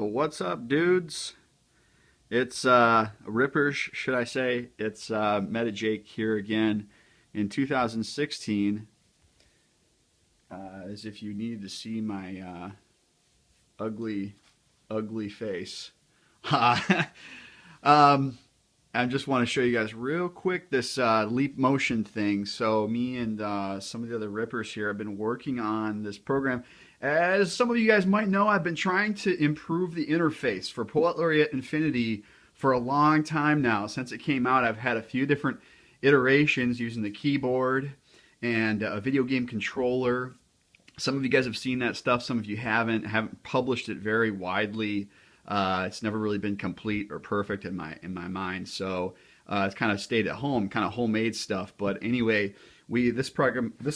What's up, dudes? It's Rippers, should I say? It's Meta Jake here again in 2016. As if you needed to see my ugly, ugly face. um, I just want to show you guys real quick this leap motion thing. So me and some of the other Rippers here have been working on this program. As some of you guys might know, I've been trying to improve the interface for Poet Laureate Infinity for a long time now. Since it came out, I've had a few different iterations using the keyboard and a video game controller. Some of you guys have seen that stuff. Some of you haven't published it very widely. It's never really been complete or perfect in my mind. So it's kind of stayed at home, kind of homemade stuff. But anyway, this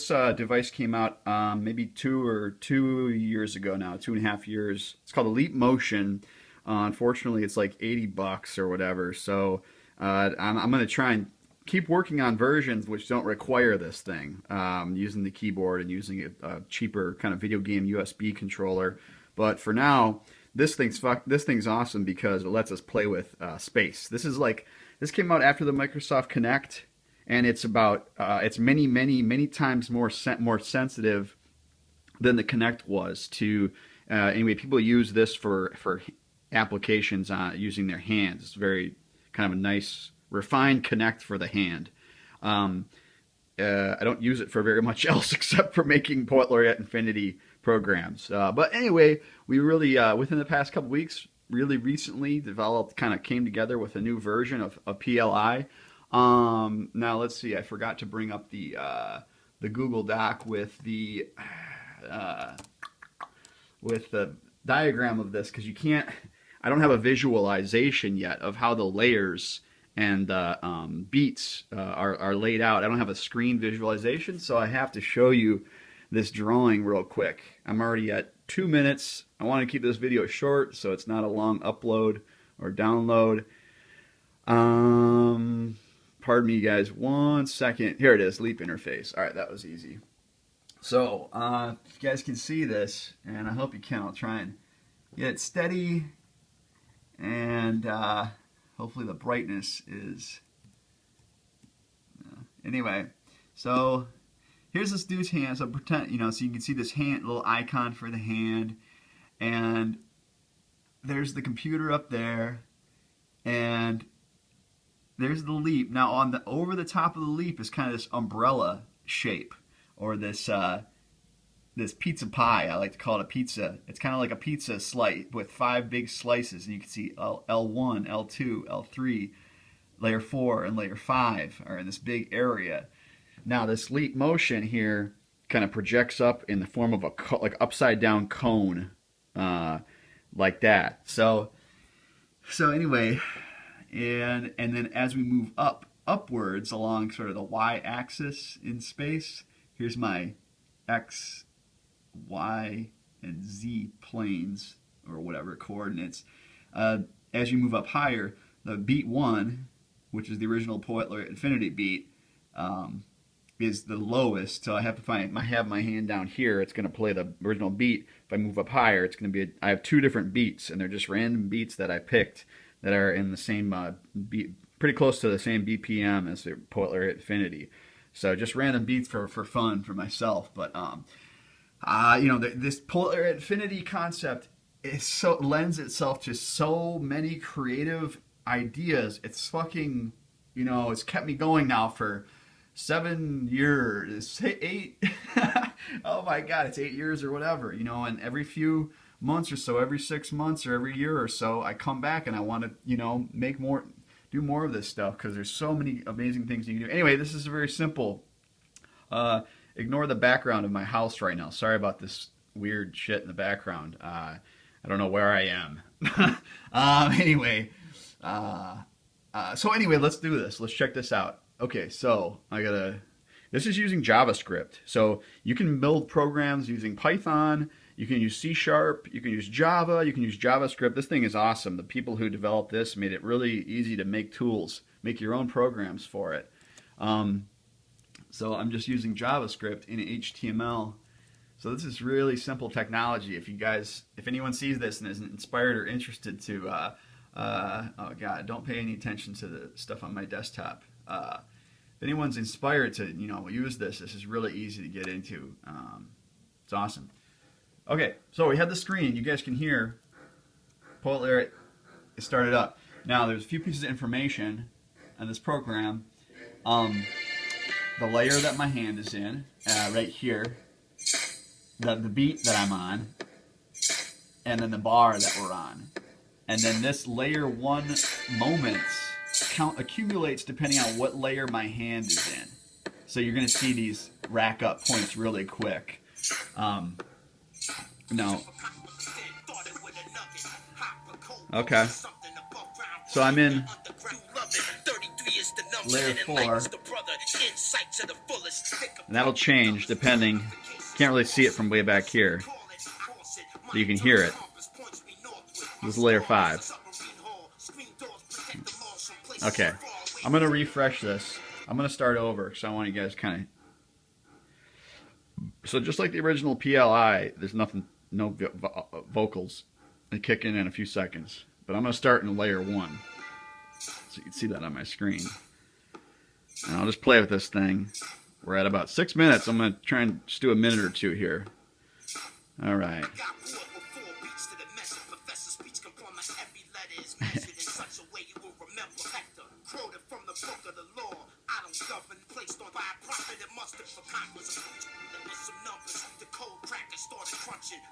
device came out maybe 2 years ago now, 2.5 years. It's called a Leap Motion. Unfortunately, it's like $80 or whatever. So I'm going to try and keep working on versions which don't require this thing, using the keyboard and using a cheaper kind of video game USB controller. But for now, this thing's awesome because it lets us play with space. This came out after the Microsoft Kinect, and it's many times more sensitive than the Kinect was to. Anyway, people use this for applications using their hands. It's very kind of a nice, refined Kinect for the hand. I don't use it for very much else except for making Poet Laureate Infinity programs. But anyway, we really, within the past couple weeks, really recently came together with a new version of PLI. Now let's see, I forgot to bring up the Google Doc with the diagram of this because I don't have a visualization yet of how the layers and beats are laid out. I don't have a screen visualization, so I have to show you this drawing real quick. I'm already at 2 minutes. I want to keep this video short so it's not a long upload or download. Pardon me, guys. 1 second. Here it is, Leap interface. All right, that was easy. So, if you guys can see this, and I hope you can, I'll try and get it steady, and hopefully the brightness is... Anyway, so here's this dude's hand. So pretend, so you can see this little icon for the hand, and there's the computer up there, and there's the leap. Now over the top of the leap is kind of this umbrella shape, or this pizza pie. I like to call it a pizza. It's kind of like a pizza slice with 5 big slices, and you can see L1, L2, L3, layer 4, and layer 5 are in this big area. Now this leap motion here kind of projects up in the form of a upside down cone, like that. So anyway, and then as we move upwards along sort of the y-axis in space, here's my x, y, and z planes, or whatever coordinates. As you move up higher, the beat 1, which is the original Poet Laureate Infinity beat, is the lowest. So I have my hand down here. It's going to play the original beat. If I move up higher, it's going to be I have 2 different beats, and they're just random beats that I picked that are in the same beat, pretty close to the same BPM as the Poet Laureate Infinity. So just random beats for fun for myself. But this Poet Laureate Infinity concept lends itself to so many creative ideas. It's fucking, it's kept me going now for 7 years, 8. Oh my God, it's 8 years or whatever, and every few months or so, every 6 months or every year or so, I come back and I want to, do more of this stuff because there's so many amazing things you can do. Anyway, this is very simple. Ignore the background of my house right now. Sorry about this weird shit in the background. I don't know where I am. Anyway, let's do this. Let's check this out. Okay, so this is using JavaScript. So you can build programs using Python, you can use C#, you can use Java, you can use JavaScript. This thing is awesome. The people who developed this made it really easy to make tools, make your own programs for it. So I'm just using JavaScript in HTML So this is really simple technology. If anyone sees this and is inspired or interested to, oh God, don't pay any attention to the stuff on my desktop. If anyone's inspired to, use this is really easy to get into. It's awesome. Okay, so we have the screen. You guys can hear Poet Laureate is started up. Now there's a few pieces of information on this program. The layer that my hand is in, right here, the beat that I'm on, and then the bar that we're on. And then this layer 1 moments accumulates depending on what layer my hand is in. So you're going to see these rack up points really quick. No. Okay. So I'm in layer 4. And that'll change depending. Can't really see it from way back here. But you can hear it. This is layer 5. Okay. I'm going to refresh this. I'm going to start over because I want you guys kind of... So just like the original PLI, there's nothing, no vocals. They kick in a few seconds. But I'm going to start in layer 1. So you can see that on my screen. And I'll just play with this thing. We're at about 6 minutes. I'm going to try and just do a minute or two here. All right.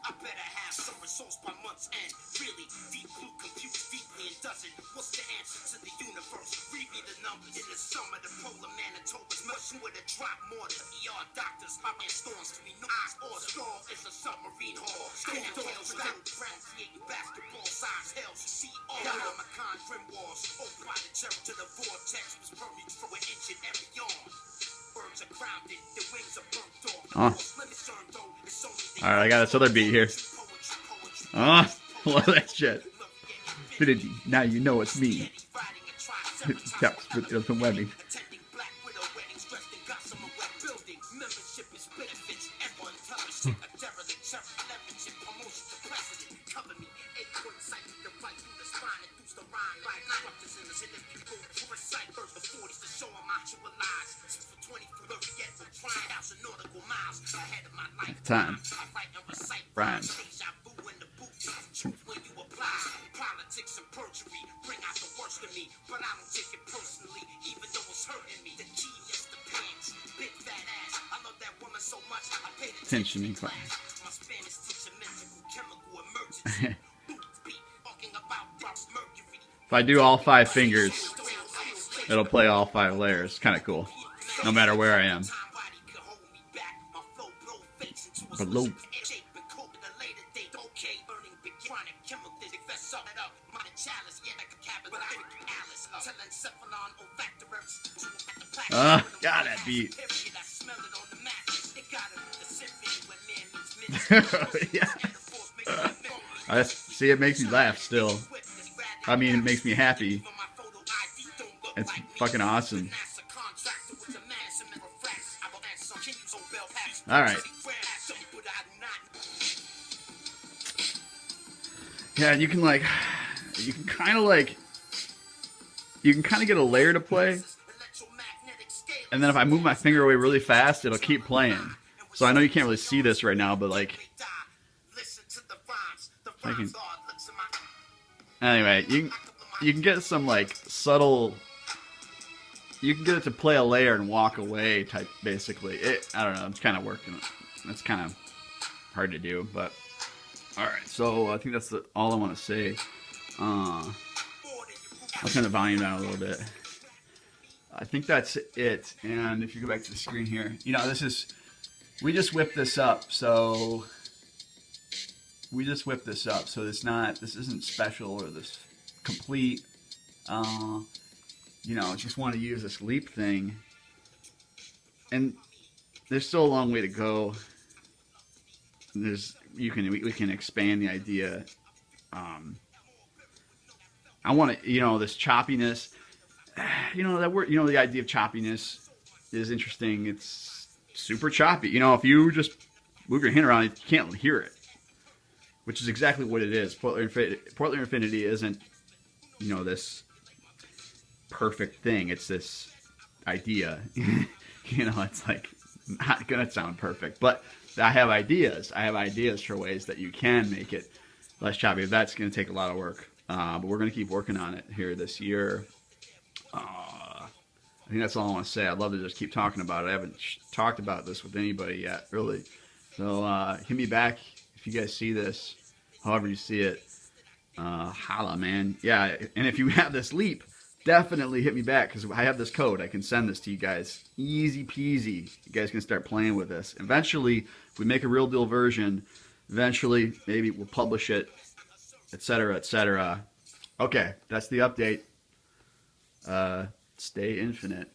I better have some results by month's end. Really, deep blue confused deeply and doesn't. What's the answer to the universe? Read me the numbers. In the summer, the polar Manitoba's melting with a drop mortar. ER doctors, my man storms to me. No eyes order. Storm is a submarine hall. Storm tails without ground, creating basketball size hells. See all my con grimoires. Open by the cherry to the vortex was buried for an inch in every arm. Birds are grounded, the wings are burnt off. Alright, I got this other beat here. Love that shit. Infinity, now you know it's me. Taps with the webbing. Time. Rhymes. Politics and perjury bring out the worst of me, but I don't take it personally, even though it's hurting me. The key is the pants, big fat ass. I love that woman so much, I paid attention in class. My Spanish teacher mentioned chemical emergency. If I do all 5 fingers, it'll play all 5 layers. Kind of cool, no matter where I am. Below. God, that beat. Yeah. See, it makes me laugh still. I mean, it makes me happy. It's fucking awesome. Alright. Yeah, you can kind of get a layer to play. And then if I move my finger away really fast, it'll keep playing. So I know you can't really see this right now, but anyway, you can get some subtle. You can get it to play a layer and walk away type, basically. I don't know. It's kind of working. It's kind of hard to do, but all right. So I think that's all I want to say. I'll turn the volume down a little bit. I think that's it. And if you go back to the screen here, we just whipped this up. So this isn't special or this complete. Just want to use this leap thing, and there's still a long way to go. We can expand the idea. I want to, this choppiness. That word, the idea of choppiness is interesting. It's super choppy. If you just move your hand around, you can't hear it, which is exactly what it is. Poet Laureate Infinity isn't, you know, this perfect thing. It's this idea. You know, it's like not gonna sound perfect, but I have ideas. I have ideas for ways that you can make it less choppy. That's gonna take a lot of work, but we're gonna keep working on it here this year. I think that's all I want to say. I'd love to just keep talking about it. I haven't talked about this with anybody yet, really. So hit me back if you guys see this, however you see it. Holla, man. Yeah, and if you have this leap, definitely hit me back because I have this code. I can send this to you guys. Easy peasy. You guys can start playing with this. Eventually, if we make a real deal version, eventually maybe we'll publish it, etc., etc. Okay, that's the update. Stay infinite.